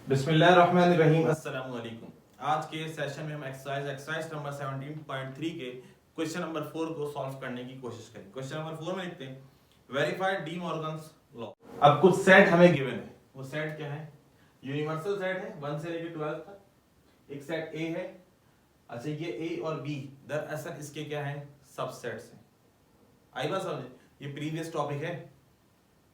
बिस्मिल्लाहिर्रहमानिर्रहीम। अस्सलाम वालेकुम। आज के सेशन में हम एक्सरसाइज नंबर 17.3 के क्वेश्चन नंबर 4 को सॉल्व करने की कोशिश करें। क्वेश्चन नंबर 4 में लिखते हैं वेरीफाइड डी मॉर्गन्स लॉ। अब कुछ सेट हमें गिवन है, वो सेट क्या है? यूनिवर्सल सेट है 1 से लेकर 12 तक। एक सेट ए है। अच्छा, ये ए और बी दरअसल इसके क्या है? सबसेट्स हैं। आई बात समझे? ये प्रीवियस टॉपिक है।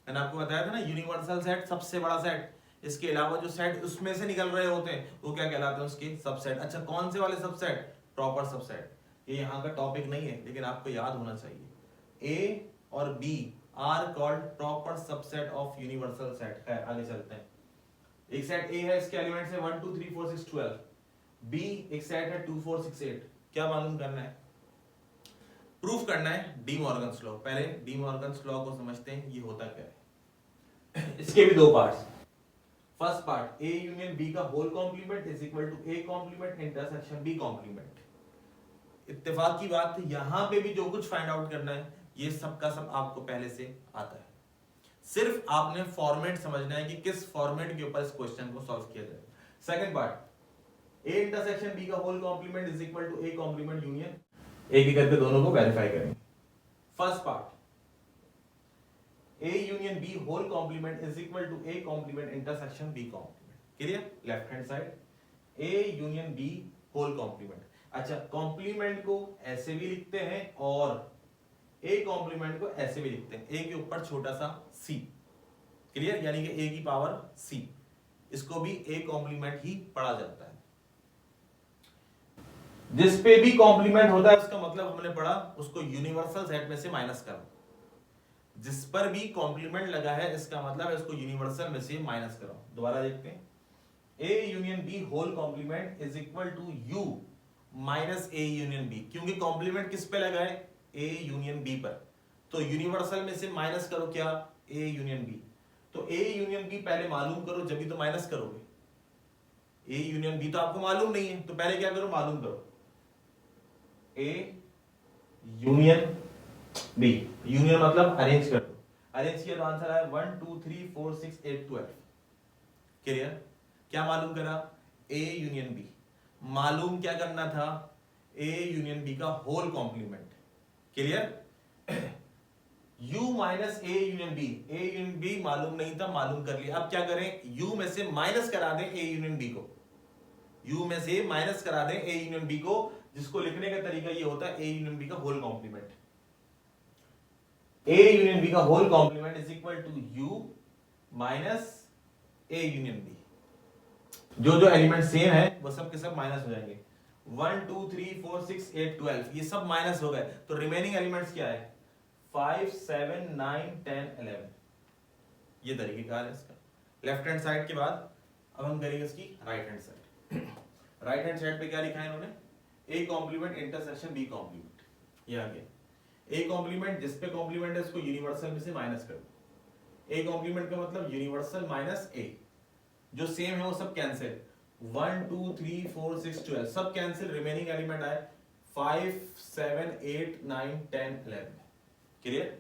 मैंने आपको बताया था ना, यूनिवर्सल सेट सबसे बड़ा सेट, इसके अलावा जो सेट उसमें से निकल रहे होते हैं वो क्या कहलाते हैं? उसके सबसेट। अच्छा, कौन से वाले सबसेट? Proper subset. ये यहाँ का टॉपिक नहीं है, लेकिन आपको याद होना चाहिए। ए और B are called proper subset of universal set. है, आगे चलते हैं। एक सेट ए है, इसके एलिमेंट्स है 1 2 3 4 6 12। बी एक सेट है 2 4 6 8। क्या मालूम करना है? प्रूफ करना है डी मॉर्गन्स लॉ। पहले डी मॉर्गन्स लॉ को समझते हैं, ये होता क्या है। इसके भी दो parts. First part, A union B का whole complement is equal to A complement intersection B complement. इत्तेफाक की बात, यहां पे भी जो कुछ फाइंड आउट करना है ये सब का सब आपको पहले से आता है। सिर्फ आपने फॉर्मेट समझना है कि किस फॉर्मेट के ऊपर इस क्वेश्चन को सॉल्व किया जाए। Second part, A intersection B का whole complement is equal to A complement union. एक एक करके दोनों को वेरीफाई करेंगे। First part, A union B whole complement is equal to A complement intersection B complement. Clear? Left hand side A union B whole complement. अच्छा, complement को ऐसे भी लिखते हैं और A कॉम्प्लीमेंट को ऐसे भी लिखते हैं। A के ऊपर छोटा सा C। क्लियर? यानी कि A की पावर C। इसको भी A कॉम्प्लीमेंट ही पढ़ा जाता है। जिस पे भी कॉम्प्लीमेंट होता है उसका मतलब हमने पढ़ा उसको यूनिवर्सल सेट में से माइनस करना। जिस पर भी कॉम्प्लीमेंट लगा है इसका मतलब है इसको यूनिवर्सल में से माइनस करो। दोबारा देखते हैं, A union B whole complement is equal to U minus A union B. क्योंकि कॉम्प्लीमेंट किस पे लगा है? ए यूनियन बी पर। तो यूनिवर्सल में से माइनस करो क्या? A union B. तो ए यूनियन बी पहले मालूम करो, जब भी तो माइनस करोगे। ए यूनियन बी तो आपको मालूम नहीं है, तो पहले क्या करो? मालूम करो। ए यूनियन बी, यूनियन मतलब अरेंज कर दो। अरेंज किया तो आंसर आया 1 2 3 4 6 8 12। क्लियर? क्या मालूम करा? A union B. मालूम क्या करना था? ए यूनियन बी का whole complement. Clear? U minus A union B. A union B मालूम नहीं था, मालूम कर लिया। अब क्या करें? यू में से माइनस करा दें ए यूनियन बी को। यू में से माइनस करा दें ए यूनियन बी को, जिसको लिखने का तरीका ये होता है ए यूनियन बी का whole complement. A union B का whole complement is equal to U minus A union B। जो जो एलिमेंट सेम है वो सब के सब माइनस हो जाएंगे। 1 2 3 4 6 8 12 ये सब माइनस हो गए, तो रिमेनिंग एलिमेंट्स क्या है? 5 7 9 10 11। ये तरीका है इसका। लेफ्ट हैंड साइड के बाद अब हम करेंगे इसकी right hand side. Right hand side पे क्या लिखा है इन्होंने? A complement intersection B complement. ये आ गया। ए कॉम्प्लीमेंट, जिस पे कॉम्प्लीमेंट है उसको यूनिवर्सल में से माइनस कर दो। ए कॉम्प्लीमेंट का मतलब यूनिवर्सल माइनस ए। जो सेम है वो सब कैंसिल। 1 2 3 4 6 12 सब कैंसिल। रिमेनिंग एलिमेंट आए 5 7 8 9 10 11। क्लियर?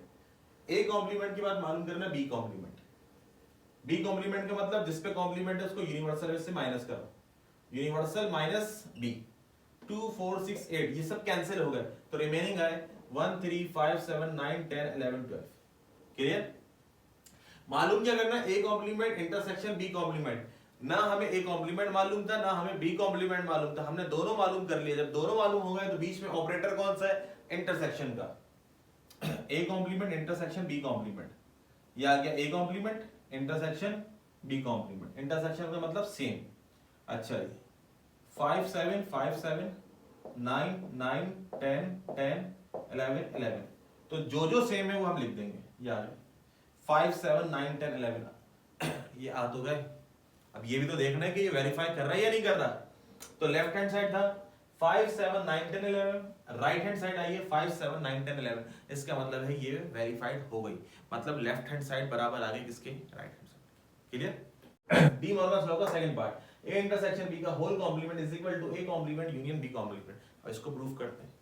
ए कॉम्प्लीमेंट की बात मालूम करना बी कॉम्प्लीमेंट। बी कॉम्प्लीमेंट का मतलब जिस पे कॉम्प्लीमेंट है उसको यूनिवर्सल में से माइनस करो। Universal minus B. 2 4 6 8 ये सब कैंसिल हो गए, तो रिमेनिंग आए 1 3 5 7 9 10 11 12। क्लियर? मालूम क्या करना? A complement intersection B complement. ना हमें ए कॉम्प्लीमेंट मालूम था, ना हमें बी कॉम्प्लीमेंट मालूम था। हमने दोनों मालूम कर लिया। जब दोनों मालूम हो गए तो बीच में ऑपरेटर कौन सा है? इंटरसेक्शन का। A complement intersection B complement. ये आ गया A complement intersection B complement. Intersection का मतलब सेम। अच्छा, 5 7 5 7 9 9 10 10 11 11। तो जो जो सेम है वो हम लिख देंगे। यार 5 7 9 10 11 ये आ तो गए। अब ये भी तो देखना है कि ये वेरीफाई कर रहा है या नहीं कर रहा। तो लेफ्ट हैंड साइड था 5 7 9 10 11, राइट हैंड साइड आई है 5 7 9 10 11। इसका मतलब है ये वेरीफाइड हो गई। मतलब लेफ्ट हैंड साइड बराबर आ गई किसके? Right hand side. Clear? De Morgan's law का second part, A intersection B का whole complement is equal to A complement union B complement. अब इसको प्रूफ करते हैं।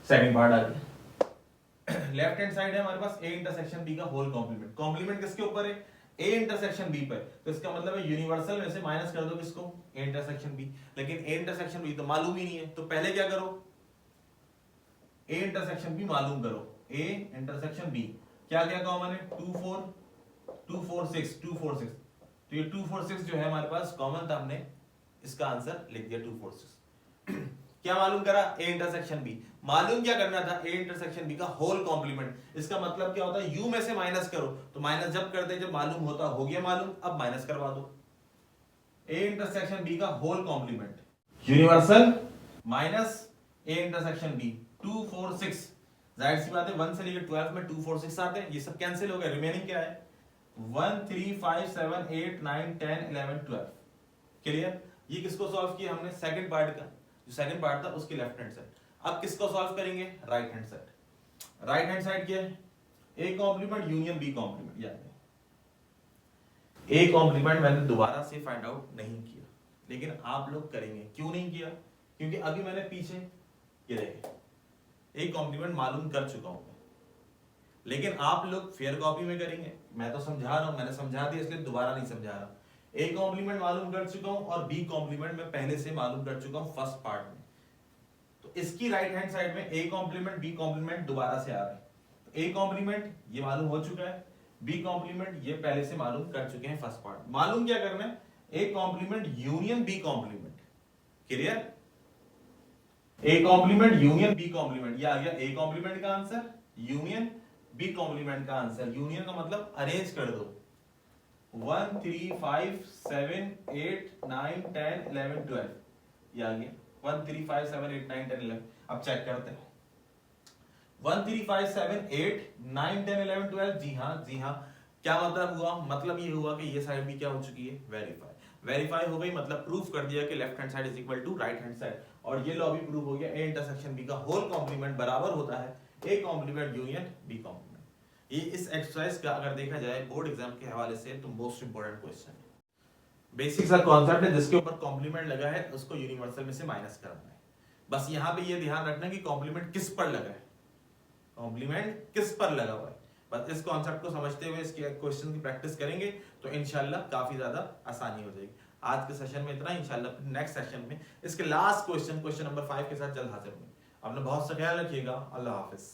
सेकंड पार्ट आ गया। लेफ्ट हैंड साइड है हमारे पास ए इंटरसेक्शन बी का होल कॉम्प्लीमेंट। कॉम्प्लीमेंट किसके ऊपर है? ए इंटरसेक्शन बी पे, तो इसका मतलब है यूनिवर्सल में से माइनस कर दो किसको, ए इंटरसेक्शन बी। लेकिन ए इंटरसेक्शन बी तो मालूम ही नहीं है, तो पहले क्या करो, ए इंटरसेक्शन बी मालूम करो। ए इंटरसेक्शन बी क्या क्या कॉमन है, 2 4 2 4 6 2 4 6, तो ये 2 4 6 जो है हमारे पास कॉमन था, हमने इसका आंसर लिख दिया 2 4 6। क्या मालूम करा, ए इंटरसेक्शन बी। मालूम क्या करना था, ए इंटरसेक्शन बी का होल कॉम्प्लीमेंट। इसका मतलब क्या होता है, यू में से माइनस करो, तो माइनस जब करते जब मालूम होता, हो गया मालूम, अब माइनस करवा दो। ए इंटरसेक्शन बी का whole complement universal minus A intersection B 2 4 6। जाहिर सी बात है 1 से लेकर 12 में 2 4 6 आते हैं, ये सब कैंसिल हो गए, रिमेनिंग क्या है 1 3 5 7 8 9 10 11 12। क्लियर। ये किसको सॉल्व किया हमने, सेकंड पार्ट का, जो सेकंड पार्ट था उसकी लेफ्ट हैंड साइड। अब किसको सॉल्व करेंगे, right hand side. Right hand side क्या है, A complement union B complement. याद है ए कॉम्प्लीमेंट मैंने दोबारा से फाइंड आउट नहीं किया, लेकिन आप लोग करेंगे। क्यों नहीं किया, क्योंकि अभी मैंने पीछे ये देखे ए कॉम्प्लीमेंट मालूम कर चुका हूं मैं, लेकिन आप लोग फेयर कॉपी में करेंगे। मैं तो समझा रहा हूं, मैंने समझा दिया इसलिए दोबारा नहीं समझा रहा। ए कॉम्प्लीमेंट मालूम कर चुका हूं और बी कॉम्प्लीमेंट मैं पहले से मालूम कर चुका हूं फर्स्ट पार्ट में, तो इसकी राइट हैंड साइड में ए कॉम्प्लीमेंट बी कॉम्प्लीमेंट दोबारा से आ रहा है। तो ए कॉम्प्लीमेंट ये मालूम हो चुका है, बी कॉम्प्लीमेंट ये पहले से मालूम कर चुके हैं फर्स्ट पार्ट। मालूम क्या करना है, A complement union B complement. Clear. A complement union B complement, ये आ गया ए कॉम्प्लीमेंट का आंसर, यूनियन बी कॉम्प्लीमेंट का आंसर। यूनियन का मतलब अरेंज कर दो 1 3 5 7 8 9 10 11 12, ये आ गया 1 3 5 7 8 9 10 11। अब चेक करते हैं 1 3 5 7 8 9 10 11 12। जी हाँ जी हाँ। क्या मतलब हुआ, मतलब ये हुआ कि ये साइड भी क्या हो चुकी है, वेरीफाई। वेरीफाई हो गई मतलब प्रूफ कर दिया कि left hand side is equal to right hand side, और ये लॉ भी प्रूफ हो गया ए इंटरसेक्शन बी का होल कॉम्प्लीमेंट बराबर होता है A complement union B complement. ये इस एक्सरसाइज का अगर देखा जाए बोर्ड एग्जाम के हवाले से तो मोस्ट इंपोर्टेंट क्वेश्चन है। बेसिक सा कॉन्सेप्ट है, जिसके ऊपर कॉम्प्लीमेंट लगा है उसको यूनिवर्सल में से माइनस करना है। बस यहाँ पे ये ध्यान रखना कि कॉम्प्लीमेंट किस पर लगा है, कॉम्प्लीमेंट किस पर लगा हुआ है। बस इस कॉन्सेप्ट को समझते हुए इसके क्वेश्चन की प्रैक्टिस करेंगे तो इंशाल्लाह काफी ज्यादा आसानी हो जाएगी। आज के सेशन में इतना, इंशाल्लाह नेक्स्ट सेशन में इसके लास्ट क्वेश्चन, क्वेश्चन नंबर 5 के साथ जल्द हाजिर होंगे। अपना बहुत सा ख्याल रखिएगा। अल्लाह हाफिज।